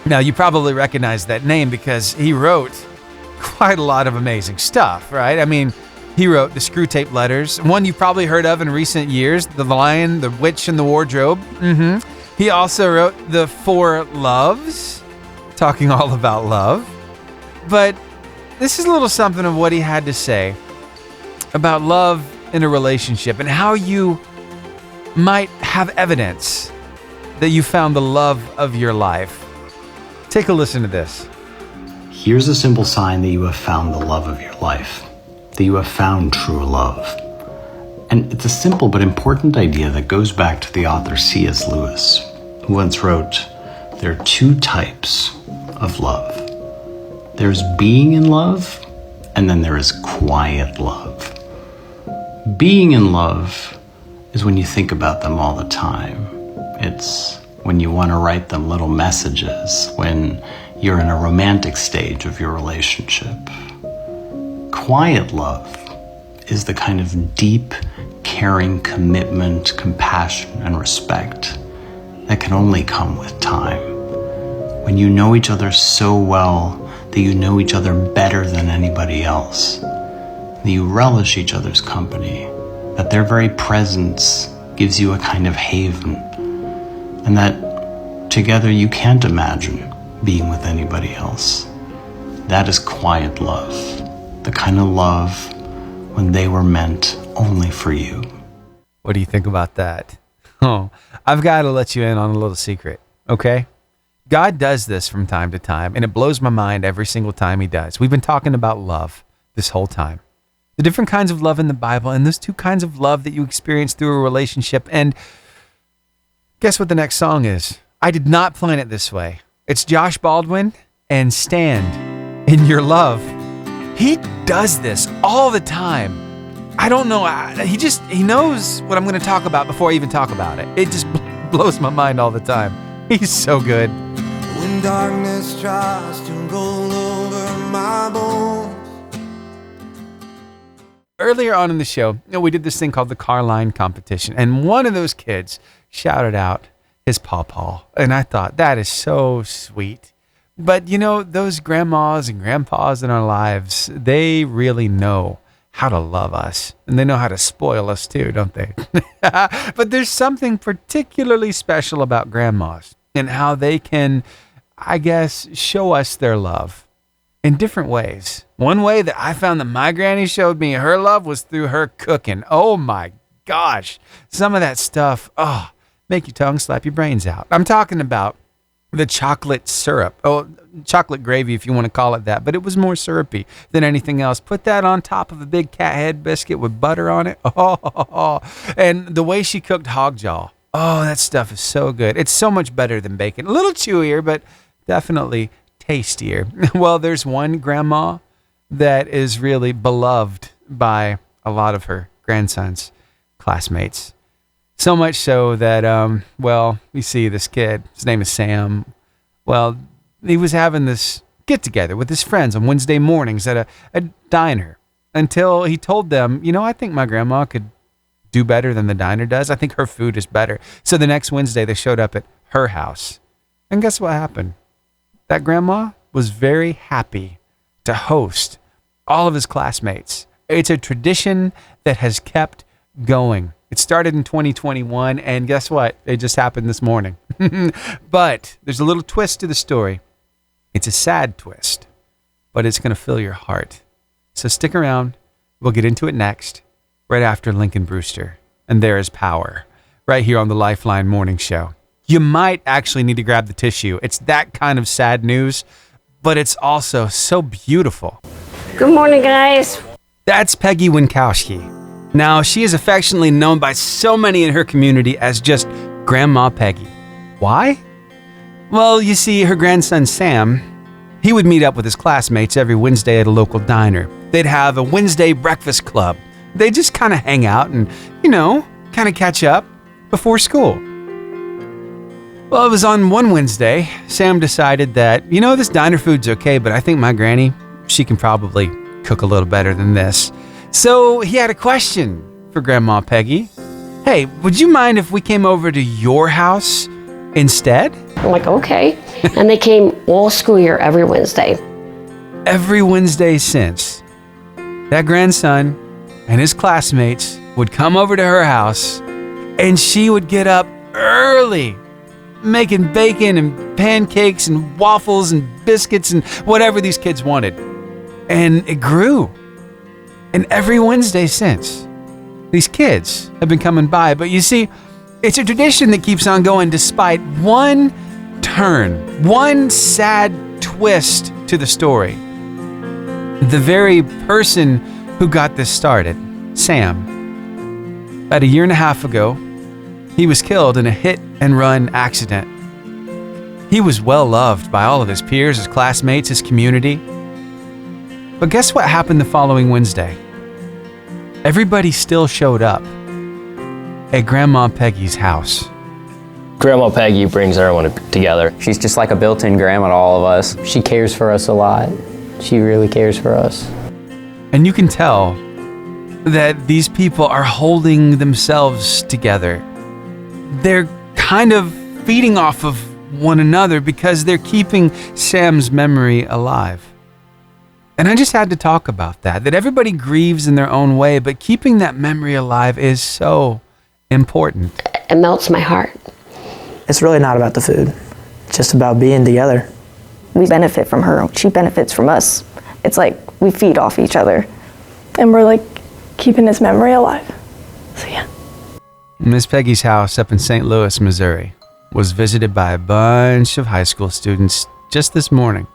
Now, you probably recognize that name because he wrote quite a lot of amazing stuff, right? I mean, he wrote the Screwtape Letters, one you've probably heard of in recent years, The Lion, the Witch, and the Wardrobe. He also wrote The Four Loves, talking all about love. But this is a little something of what he had to say about love in a relationship and how you might have evidence that you found the love of your life. Take a listen to this. Here's a simple sign that you have found the love of your life, that you have found true love. And it's a simple but important idea that goes back to the author C.S. Lewis, who once wrote, there are two types of love. There's being in love, and then there is quiet love. Being in love is when you think about them all the time. It's when you want to write them little messages, when you're in a romantic stage of your relationship. Quiet love is the kind of deep, caring commitment, compassion, and respect that can only come with time. When you know each other so well that you know each other better than anybody else, that you relish each other's company, that their very presence gives you a kind of haven, and that together you can't imagine being with anybody else. That is quiet love, the kind of love when they were meant only for you. What do you think about that? Oh, I've got to let you in on a little secret, okay? God does this from time to time, and it blows my mind every single time he does. We've been talking about love this whole time. The different kinds of love in the Bible, and those two kinds of love that you experience through a relationship. And guess what the next song is? I did not plan it this way. It's Josh Baldwin and Stand in Your Love. He does this all the time. I don't know. He knows what I'm going to talk about before I even talk about it. It just blows my mind all the time. He's so good. When darkness tries to roll over my bones. Earlier on in the show, we did this thing called the car line competition, and one of those kids shouted out his pawpaw, and I thought, that is so sweet. But those grandmas and grandpas in our lives, they really know how to love us, and they know how to spoil us too, don't they? But there's something particularly special about grandmas and how they can, I guess, show us their love in different ways. One way that I found that my granny showed me her love was through her cooking. Oh my gosh. Some of that stuff, make your tongue slap your brains out. I'm talking about the chocolate syrup. Oh, chocolate gravy if you want to call it that, but it was more syrupy than anything else. Put that on top of a big cat head biscuit with butter on it. And the way she cooked hog jaw. Oh, that stuff is so good. It's so much better than bacon. A little chewier, but definitely tastier. Well, there's one grandma that is really beloved by a lot of her grandson's classmates. So much so that, we see this kid, his name is Sam. Well, he was having this get-together with his friends on Wednesday mornings at a diner until he told them, I think my grandma could do better than the diner does. I think her food is better. So the next Wednesday, they showed up at her house. And guess what happened? That grandma was very happy to host all of his classmates. It's a tradition that has kept going. It started in 2021, and guess what? It just happened this morning. But there's a little twist to the story. It's a sad twist, but it's going to fill your heart. So stick around. We'll get into it next, right after Lincoln Brewster. And There Is Power, right here on the Lifeline Morning Show. You might actually need to grab the tissue. It's that kind of sad news, but it's also so beautiful. Good morning, guys. That's Peggy Winkowski. Now, she is affectionately known by so many in her community as just Grandma Peggy. Why? Well, you see, her grandson Sam, he would meet up with his classmates every Wednesday at a local diner. They'd have a Wednesday breakfast club. They'd just kind of hang out and, kind of catch up before school. Well, it was on one Wednesday, Sam decided that, this diner food's okay, but I think my granny, she can probably cook a little better than this. So he had a question for Grandma Peggy. Hey, would you mind if we came over to your house instead? I'm like, okay. And they came all school year every Wednesday. Every Wednesday since. That grandson and his classmates would come over to her house, and she would get up early, making bacon and pancakes and waffles and biscuits and whatever these kids wanted. And it grew. And every Wednesday since, these kids have been coming by. But you see, it's a tradition that keeps on going despite one turn, one sad twist to the story. The very person who got this started, Sam, about a year and a half ago, he was killed in a hit-and-run accident. He was well loved by all of his peers, his classmates, his community. But guess what happened the following Wednesday? Everybody still showed up at Grandma Peggy's house. Grandma Peggy brings everyone together. She's just like a built-in grandma to all of us. She cares for us a lot. She really cares for us. And you can tell that these people are holding themselves together. They're kind of feeding off of one another because they're keeping Sam's memory alive. And I just had to talk about that everybody grieves in their own way, but keeping that memory alive is so important. It melts my heart. It's really not about the food. It's just about being together. We benefit from her. She benefits from us. It's like we feed off each other. And we're like keeping his memory alive. So yeah. Miss Peggy's house up in St. Louis, Missouri, was visited by a bunch of high school students just this morning,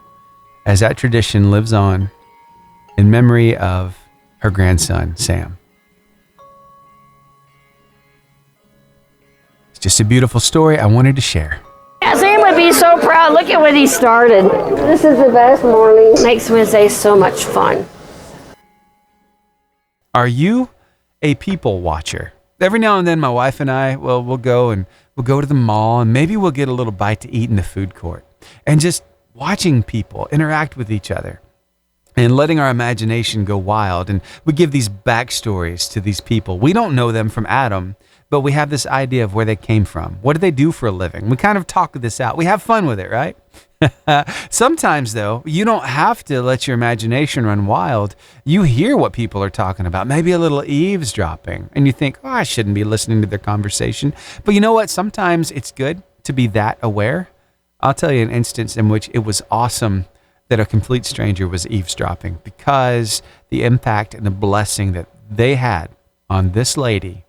as that tradition lives on in memory of her grandson, Sam. It's just a beautiful story I wanted to share. Sam would be so proud. Look at what he started. This is the best morning. Makes Wednesday so much fun. Are you a people watcher? Every now and then my wife and I, we'll go to the mall and maybe we'll get a little bite to eat in the food court. And just watching people interact with each other and letting our imagination go wild. And we give these backstories to these people. We don't know them from Adam, but we have this idea of where they came from. What do they do for a living? We kind of talk this out. We have fun with it, right? Sometimes, though, you don't have to let your imagination run wild. You hear what people are talking about, maybe a little eavesdropping, and you think, I shouldn't be listening to their conversation. But you know what? Sometimes it's good to be that aware I'll tell you an instance in which it was awesome that a complete stranger was eavesdropping, because the impact and the blessing that they had on this lady,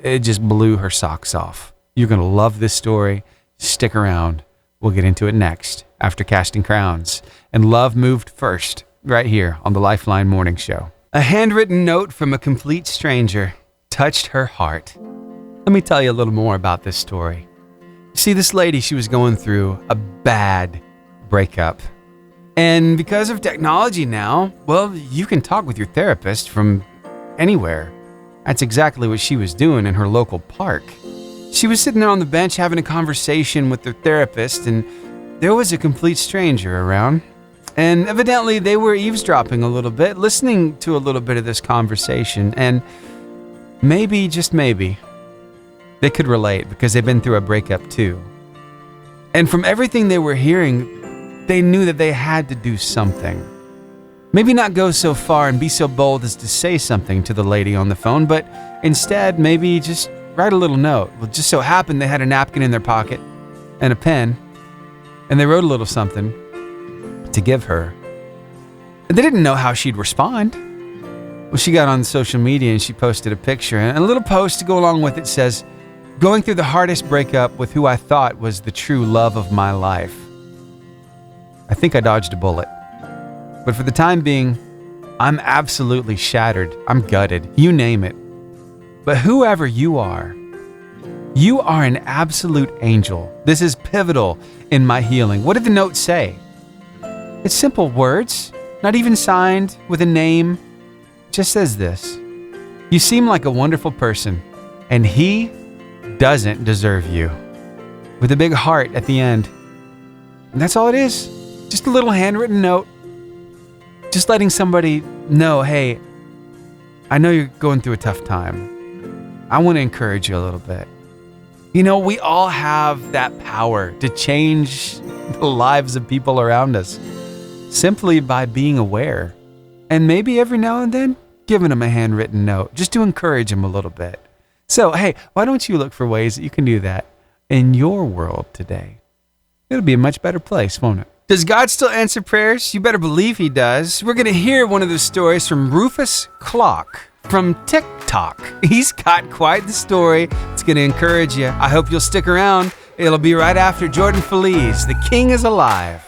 it just blew her socks off. You're going to love this story. Stick around. We'll get into it next after Casting Crowns. And love moved first, right here on the Lifeline Morning Show. A handwritten note from a complete stranger touched her heart. Let me tell you a little more about this story. See, this lady, she was going through a bad breakup. And because of technology now, well, you can talk with your therapist from anywhere. That's exactly what she was doing in her local park. She was sitting there on the bench having a conversation with her therapist, and there was a complete stranger around. And evidently they were eavesdropping a little bit, listening to a little bit of this conversation, and maybe, just maybe, they could relate because they've been through a breakup too. And from everything they were hearing, they knew that they had to do something. Maybe not go so far and be so bold as to say something to the lady on the phone, but instead maybe just write a little note. Well, it just so happened they had a napkin in their pocket and a pen, and they wrote a little something to give her. And they didn't know how she'd respond. Well, she got on social media and she posted a picture, and a little post to go along with it says, "Going through the hardest breakup with who I thought was the true love of my life. I think I dodged a bullet. But for the time being, I'm absolutely shattered. I'm gutted. You name it. But whoever you are an absolute angel. This is pivotal in my healing." What did the note say? It's simple words, not even signed with a name. It just says this: "You seem like a wonderful person, and he doesn't deserve you." With a big heart at the end. And that's all it is. Just a little handwritten note. Just letting somebody know, hey, I know you're going through a tough time. I want to encourage you a little bit. You know, we all have that power to change the lives of people around us simply by being aware. And maybe every now and then, giving them a handwritten note just to encourage them a little bit. So, hey, why don't you look for ways that you can do that in your world today? It'll be a much better place, won't it? Does God still answer prayers? You better believe he does. We're going to hear one of those stories from Rufus Clock from TikTok. He's got quite the story. It's going to encourage you. I hope you'll stick around. It'll be right after Jordan Feliz. The King is Alive.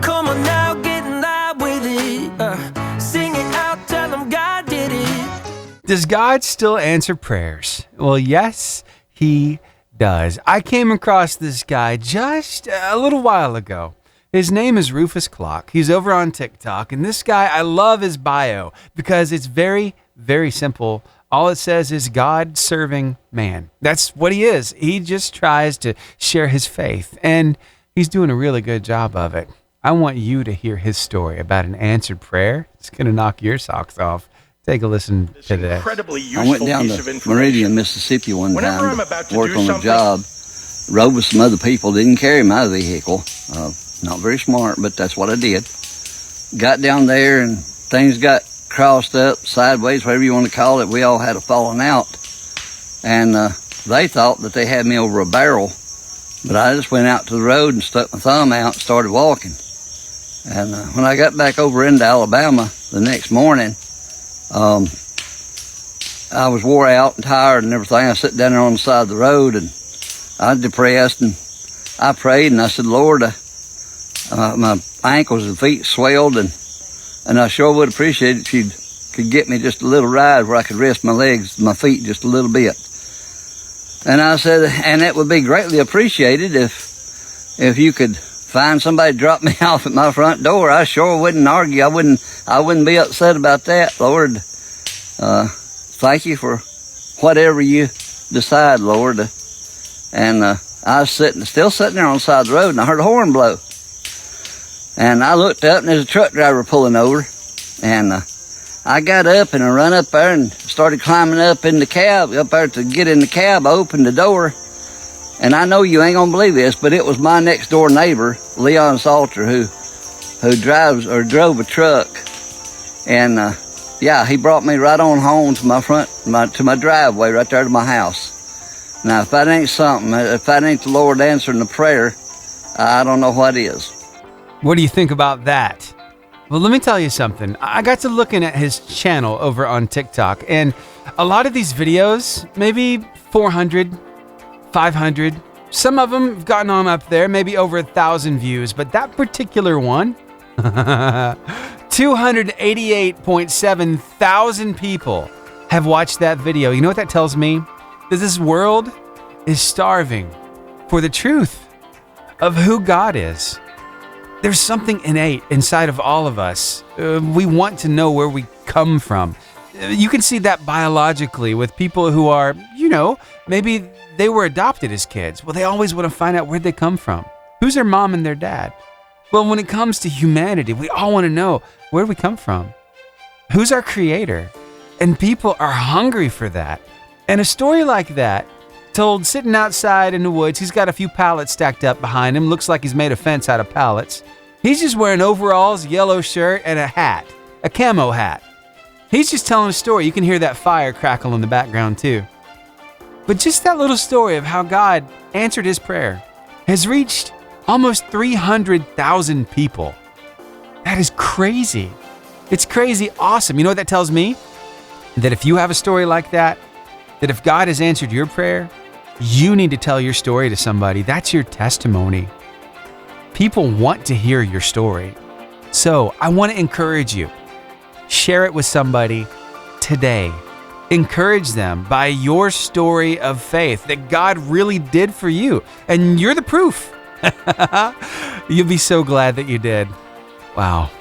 Come on now, get in line with it. Sing it out, tell them God did it. Does God still answer prayers? Well, yes, he does. I came across this guy just a little while ago. His name is Rufus Clock. He's over on TikTok. And this guy, I love his bio because it's very, very simple. All it says is God-serving man. That's what he is. He just tries to share his faith. And he's doing a really good job of it. I want you to hear his story about an answered prayer. It's going to knock your socks off. Take a listen to this. Incredibly useful. I went down to Meridian, Mississippi one time to work on a job. Rode with some other people. Didn't carry my vehicle. Not very smart, but that's what I did. Got down there and things got crossed up, sideways, whatever you want to call it. We all had a falling out. And they thought that they had me over a barrel. But I just went out to the road and stuck my thumb out and started walking. And when I got back over into Alabama the next morning, I was wore out and tired and everything. I sat down there on the side of the road and I was depressed, and I prayed and I said, Lord, my ankles and feet swelled, and I sure would appreciate it if you could get me just a little ride where I could rest my legs, my feet just a little bit. And I said, and it would be greatly appreciated if you could find somebody to drop me off at my front door. I sure wouldn't argue. I wouldn't be upset about that, Lord. Thank you for whatever you decide, Lord. And I was still sitting there on the side of the road, and I heard a horn blow. And I looked up, and there's a truck driver pulling over. And I got up, and I run up there and started climbing up in the cab, up there to get in the cab. I opened the door, and I know you ain't gonna believe this, but it was my next door neighbor, Leon Salter, who drove a truck. And yeah, he brought me right on home to my driveway, right there to my house. Now, if that ain't something, if that ain't the Lord answering the prayer, I don't know what is. What do you think about that? Well, let me tell you something. I got to looking at his channel over on TikTok, and a lot of these videos, maybe 400, 500, some of them have gotten on up there, maybe over 1,000 views, but that particular one, 288.7 thousand people have watched that video. You know what that tells me? That this world is starving for the truth of who God is. There's something innate inside of all of us. We want to know where we come from. You can see that biologically with people who are, maybe they were adopted as kids. Well, they always want to find out where they come from. Who's their mom and their dad? Well, when it comes to humanity, we all want to know where we come from. Who's our creator? And people are hungry for that. And a story like that, told sitting outside in the woods, he's got a few pallets stacked up behind him. Looks like he's made a fence out of pallets. He's just wearing overalls, yellow shirt, and a hat, a camo hat. He's just telling a story. You can hear that fire crackle in the background too. But just that little story of how God answered his prayer has reached almost 300,000 people. That is crazy. It's crazy awesome. You know what that tells me? That if you have a story like that if God has answered your prayer, you need to tell your story to somebody. That's your testimony. People want to hear your story. So I want to encourage you. Share it with somebody today. Encourage them by your story of faith that God really did for you. And you're the proof. You'll be so glad that you did. Wow.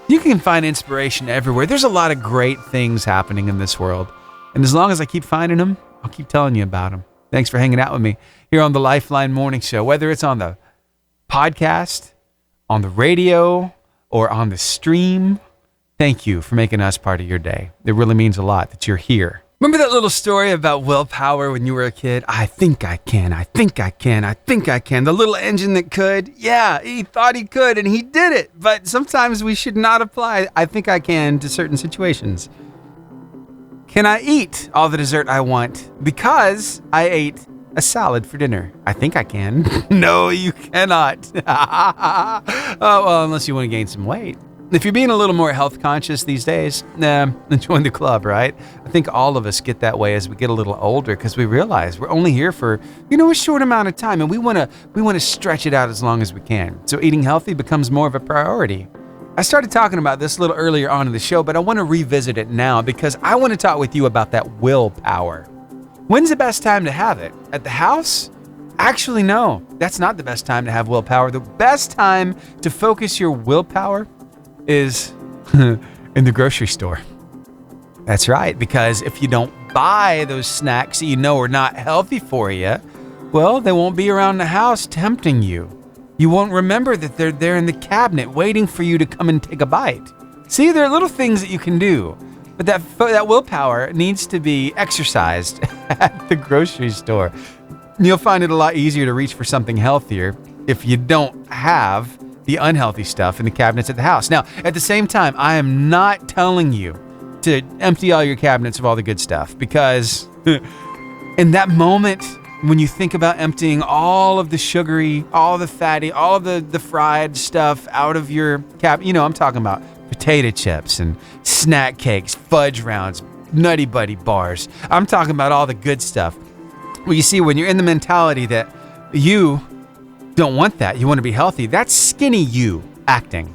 You can find inspiration everywhere. There's a lot of great things happening in this world. And as long as I keep finding them, I'll keep telling you about them. Thanks for hanging out with me here on the Lifeline Morning Show. Whether it's on the podcast, on the radio, or on the stream, thank you for making us part of your day. It really means a lot that you're here. Remember that little story about willpower when you were a kid? I think I can, I think I can, I think I can. The little engine that could. Yeah, he thought he could and he did it. But sometimes we should not apply I think I can to certain situations. Can I eat all the dessert I want because I ate a salad for dinner? I think I can. No, you cannot. Oh, well, unless you want to gain some weight. If you're being a little more health conscious these days, then join the club, right? I think all of us get that way as we get a little older because we realize we're only here for, a short amount of time, and we want to stretch it out as long as we can. So eating healthy becomes more of a priority. I started talking about this a little earlier on in the show, but I want to revisit it now because I want to talk with you about that willpower. When's the best time to have it? At the house? Actually, no, that's not the best time to have willpower. The best time to focus your willpower is in the grocery store. That's right, because if you don't buy those snacks that you know are not healthy for you, well, they won't be around the house tempting you. You won't remember that they're there in the cabinet waiting for you to come and take a bite. See, there are little things that you can do, but that willpower needs to be exercised at the grocery store. You'll find it a lot easier to reach for something healthier if you don't have the unhealthy stuff in the cabinets at the house. Now, at the same time, I am not telling you to empty all your cabinets of all the good stuff, because in that moment, when you think about emptying all of the sugary, all the fatty, all of the fried stuff out of your cabinet, I'm talking about potato chips and snack cakes, fudge rounds, Nutty Buddy bars. I'm talking about all the good stuff. Well, you see, when you're in the mentality that you don't want that, you want to be healthy, that's skinny you acting.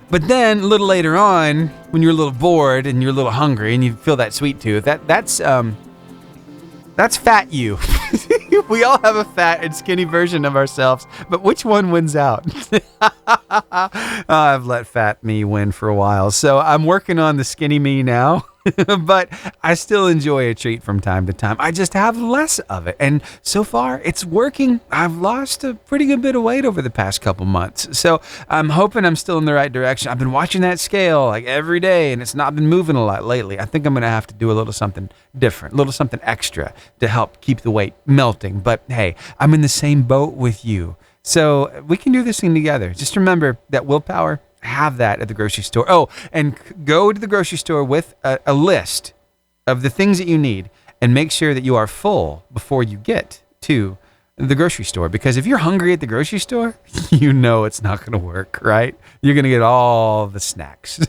But then a little later on, when you're a little bored and you're a little hungry and you feel that sweet tooth, that's fat you. We all have a fat and skinny version of ourselves, but which one wins out? I've let fat me win for a while, so I'm working on the skinny me now. But I still enjoy a treat from time to time. I just have less of it. And so far, it's working. I've lost a pretty good bit of weight over the past couple months. So I'm hoping I'm still in the right direction. I've been watching that scale like every day, and it's not been moving a lot lately. I think I'm going to have to do a little something different, a little something extra to help keep the weight melting. But hey, I'm in the same boat with you. So we can do this thing together. Just remember that willpower, have that at the grocery store. Oh, and go to the grocery store with a list of the things that you need, and make sure that you are full before you get to the grocery store, because if you're hungry at the grocery store, you know it's not going to work, right? You're going to get all the snacks.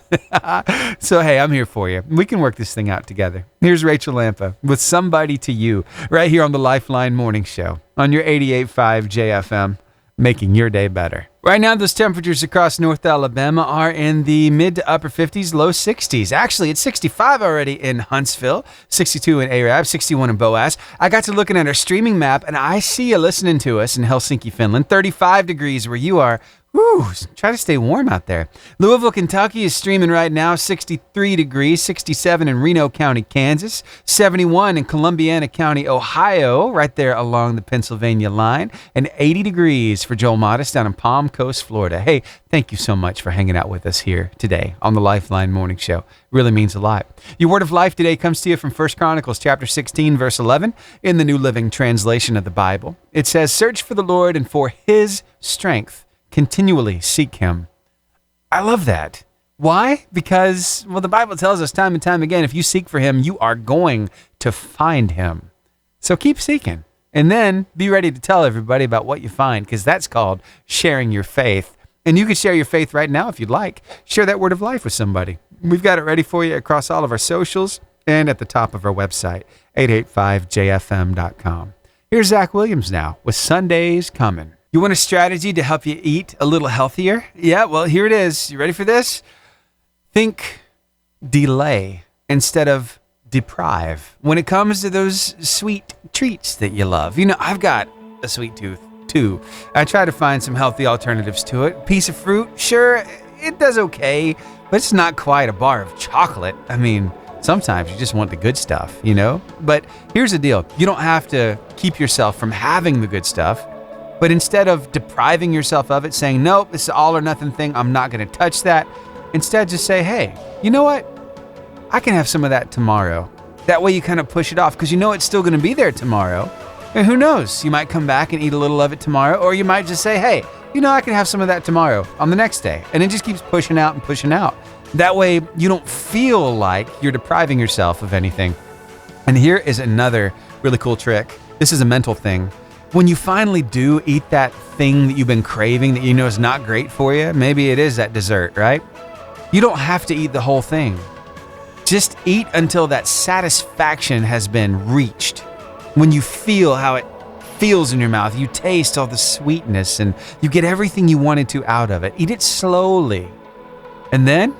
So, hey, I'm here for you. We can work this thing out together. Here's Rachel Lampa with Somebody to You right here on the Lifeline Morning Show on your 88.5 JFM, making your day better. Right now, those temperatures across North Alabama are in the mid to upper 50s, low 60s. Actually, it's 65 already in Huntsville, 62 in Arab, 61 in Boaz. I got to looking at our streaming map, and I see you listening to us in Helsinki, Finland. 35 degrees where you are. Whew, try to stay warm out there. Louisville, Kentucky is streaming right now, 63 degrees, 67 in Reno County, Kansas, 71 in Columbiana County, Ohio, right there along the Pennsylvania line, and 80 degrees for Joel Modest down in Palm Coast, Florida. Hey, thank you so much for hanging out with us here today on the Lifeline Morning Show. It really means a lot. Your word of life today comes to you from 1 Chronicles chapter 16, verse 11 in the New Living Translation of the Bible. It says, "Search for the Lord and for his strength. Continually seek him." I love that. Why? Because, well, the Bible tells us time and time again, if you seek for him, you are going to find him. So keep seeking. And then be ready to tell everybody about what you find, because that's called sharing your faith. And you can share your faith right now if you'd like. Share that word of life with somebody. We've got it ready for you across all of our socials and at the top of our website, 885jfm.com. Here's Zach Williams now with Sunday's Coming. You want a strategy to help you eat a little healthier? Yeah, well, here it is. You ready for this? Think delay instead of deprive when it comes to those sweet treats that you love. You know, I've got a sweet tooth too. I try to find some healthy alternatives to it. Piece of fruit, sure, it does okay, but it's not quite a bar of chocolate. I mean, sometimes you just want the good stuff, you know? But here's the deal. You don't have to keep yourself from having the good stuff. But instead of depriving yourself of it, saying, nope, this is all or nothing thing, I'm not going to touch that. Instead, just say, hey, you know what? I can have some of that tomorrow. That way you kind of push it off because you know it's still going to be there tomorrow. And who knows? You might come back and eat a little of it tomorrow, or you might just say, hey, you know, I can have some of that tomorrow on the next day. And it just keeps pushing out and pushing out. That way you don't feel like you're depriving yourself of anything. And here is another really cool trick. This is a mental thing. When you finally do eat that thing that you've been craving that you know is not great for you, maybe it is that dessert, right? You don't have to eat the whole thing. Just eat until that satisfaction has been reached. When you feel how it feels in your mouth, you taste all the sweetness and you get everything you wanted to out of it. Eat it slowly. And then,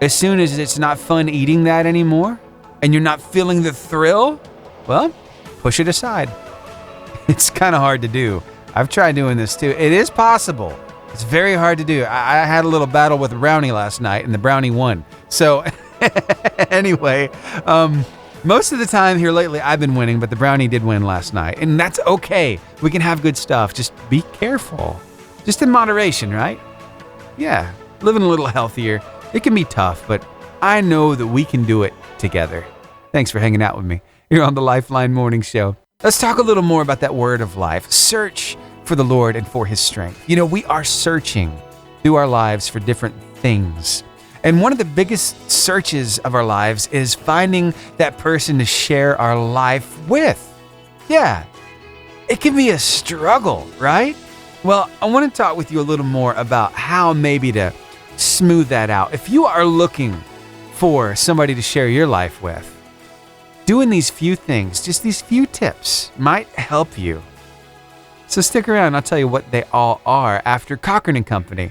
as soon as it's not fun eating that anymore and you're not feeling the thrill, well, push it aside. It's kind of hard to do. I've tried doing this too. It is possible. It's very hard to do. I had a little battle with a brownie last night and the brownie won. So anyway, most of the time here lately I've been winning, but the brownie did win last night. And that's okay. We can have good stuff. Just be careful. Just in moderation, right? Yeah, living a little healthier. It can be tough, but I know that we can do it together. Thanks for hanging out with me here on the Lifeline Morning Show. Let's talk a little more about that word of life. Search for the Lord and for his strength. You know, we are searching through our lives for different things. And one of the biggest searches of our lives is finding that person to share our life with. Yeah, it can be a struggle, right? Well, I want to talk with you a little more about how maybe to smooth that out. If you are looking for somebody to share your life with, doing these few things, just these few tips, might help you. So stick around, I'll tell you what they all are after Cochran & Company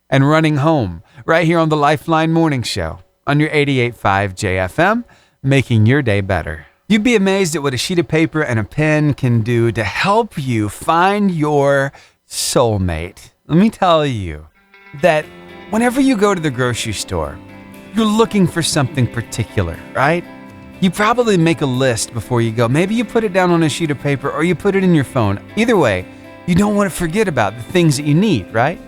and Running Home, right here on the Lifeline Morning Show on your 88.5 JFM, making your day better. You'd be amazed at what a sheet of paper and a pen can do to help you find your soulmate. Let me tell you that whenever you go to the grocery store, you're looking for something particular, right? You probably make a list before you go. Maybe you put it down on a sheet of paper or you put it in your phone. Either way, you don't want to forget about the things that you need, right?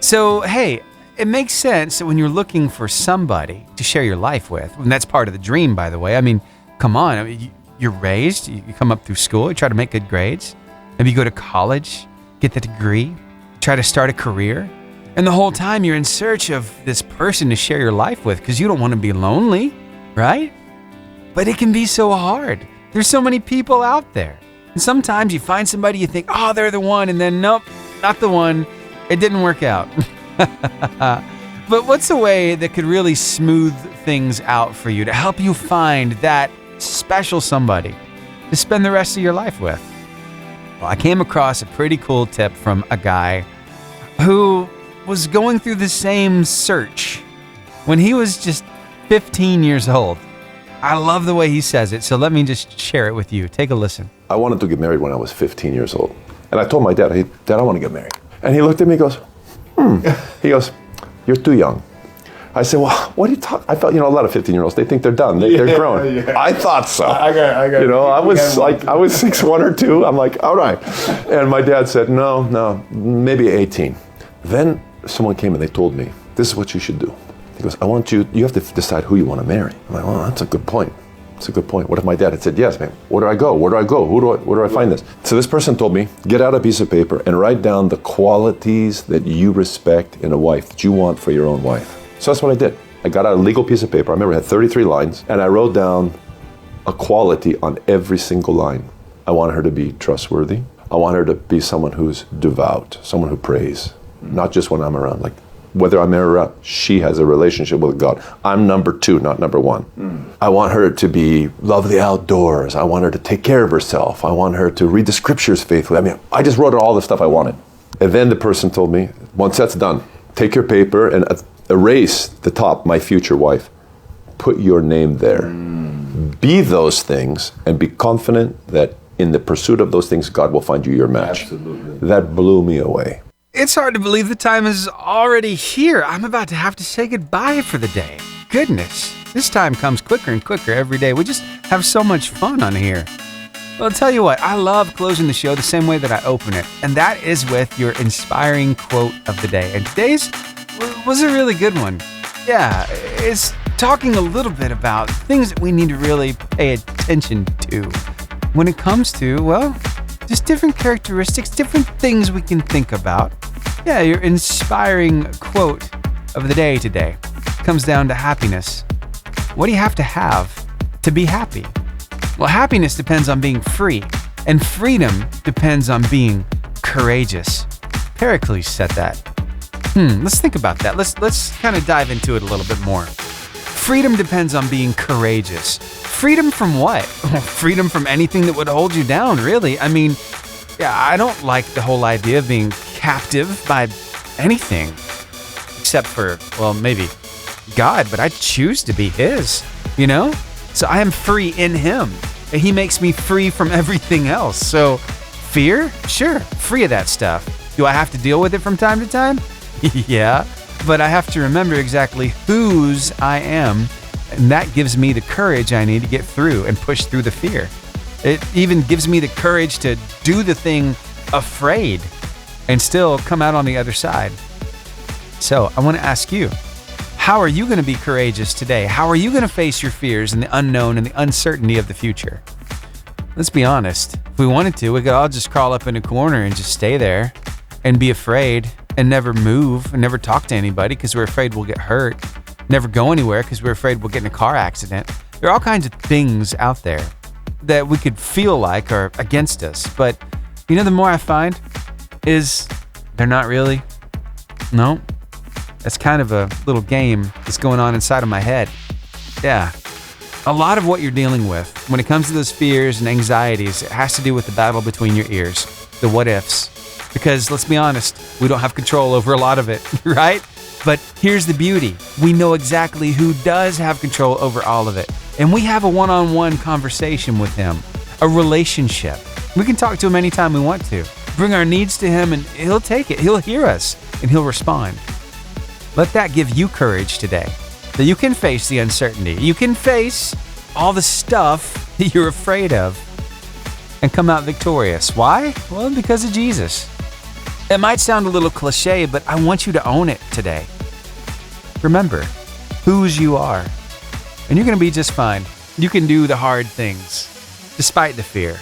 So, hey, it makes sense that when you're looking for somebody to share your life with, and that's part of the dream, by the way. I mean, come on. I mean, you're raised, you come up through school, you try to make good grades. Maybe you go to college, get the degree, try to start a career. And the whole time you're in search of this person to share your life with because you don't want to be lonely, right? But it can be so hard. There's so many people out there. And sometimes you find somebody you think, oh, they're the one, and then nope, not the one. It didn't work out. But what's a way that could really smooth things out for you to help you find that special somebody to spend the rest of your life with? Well, I came across a pretty cool tip from a guy who was going through the same search when he was just 15 years old. I love the way he says it, so let me just share it with you. Take a listen. I wanted to get married when I was 15 years old. And I told my dad, hey, Dad, I want to get married. And he looked at me and goes, He goes, you're too young. I said, well, what are you talking? I thought, a lot of 15-year-olds, they think they're done. They're grown. Yeah. I thought so. I got. I was 6'1" or 2. I'm like, all right. And my dad said, no, maybe 18. Then someone came and they told me, this is what you should do. He goes, you have to decide who you want to marry. I'm like, well, that's a good point. It's a good point. What if my dad had said, yes, man, where do I go? Where do I find this? So this person told me, get out a piece of paper and write down the qualities that you respect in a wife, that you want for your own wife. So that's what I did. I got out a legal piece of paper. I remember it had 33 lines, and I wrote down a quality on every single line. I want her to be trustworthy. I want her to be someone who's devout, someone who prays, not just when I'm around. Like, whether I'm there or not, she has a relationship with God. I'm number 2, not number 1. I want her to love the outdoors. I want her to take care of herself. I want her to read the scriptures faithfully. I just wrote all the stuff I wanted. And then the person told me, once that's done, take your paper and erase the top, my future wife. Put your name there. Be those things and be confident that in the pursuit of those things, God will find you your match. Absolutely. That blew me away. It's hard to believe the time is already here. I'm about to have to say goodbye for the day. Goodness, this time comes quicker and quicker every day. We just have so much fun on here. Well, I'll tell you what, I love closing the show the same way that I open it, and that is with your inspiring quote of the day. And today's was a really good one. Yeah, it's talking a little bit about things that we need to really pay attention to when it comes to, well, just different characteristics, different things we can think about. Yeah, your inspiring quote of the day today comes down to happiness. What do you have to be happy? Well, happiness depends on being free, and freedom depends on being courageous. Pericles said that. Let's think about that. Let's kind of dive into it a little bit more. Freedom depends on being courageous. Freedom from what? Freedom from anything that would hold you down, really. I don't like the whole idea of being captive by anything. Except for, well, maybe God, but I choose to be His, So I am free in Him. And He makes me free from everything else. So fear? Sure, free of that stuff. Do I have to deal with it from time to time? Yeah, but I have to remember exactly whose I am, and that gives me the courage I need to get through and push through the fear. It even gives me the courage to do the thing afraid and still come out on the other side. So I want to ask you, how are you going to be courageous today? How are you going to face your fears and the unknown and the uncertainty of the future? Let's be honest. If we wanted to, we could all just crawl up in a corner and just stay there and be afraid and never move and never talk to anybody because we're afraid we'll get hurt. Never go anywhere because we're afraid we'll get in a car accident. There are all kinds of things out there that we could feel like are against us. But, the more I find is they're not really. No, that's kind of a little game that's going on inside of my head. Yeah. A lot of what you're dealing with when it comes to those fears and anxieties, it has to do with the battle between your ears, the what ifs. Because let's be honest, we don't have control over a lot of it, right? But here's the beauty. We know exactly who does have control over all of it. And we have a one-on-one conversation with Him, a relationship. We can talk to Him anytime we want to. Bring our needs to Him and He'll take it. He'll hear us and He'll respond. Let that give you courage today, that you can face the uncertainty. You can face all the stuff that you're afraid of and come out victorious. Why? Well, because of Jesus. It might sound a little cliche, but I want you to own it today. Remember whose you are, and you're going to be just fine. You can do the hard things, despite the fear.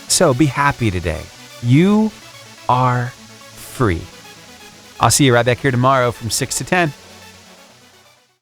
So be happy today. You are free. I'll see you right back here tomorrow from 6 to 10.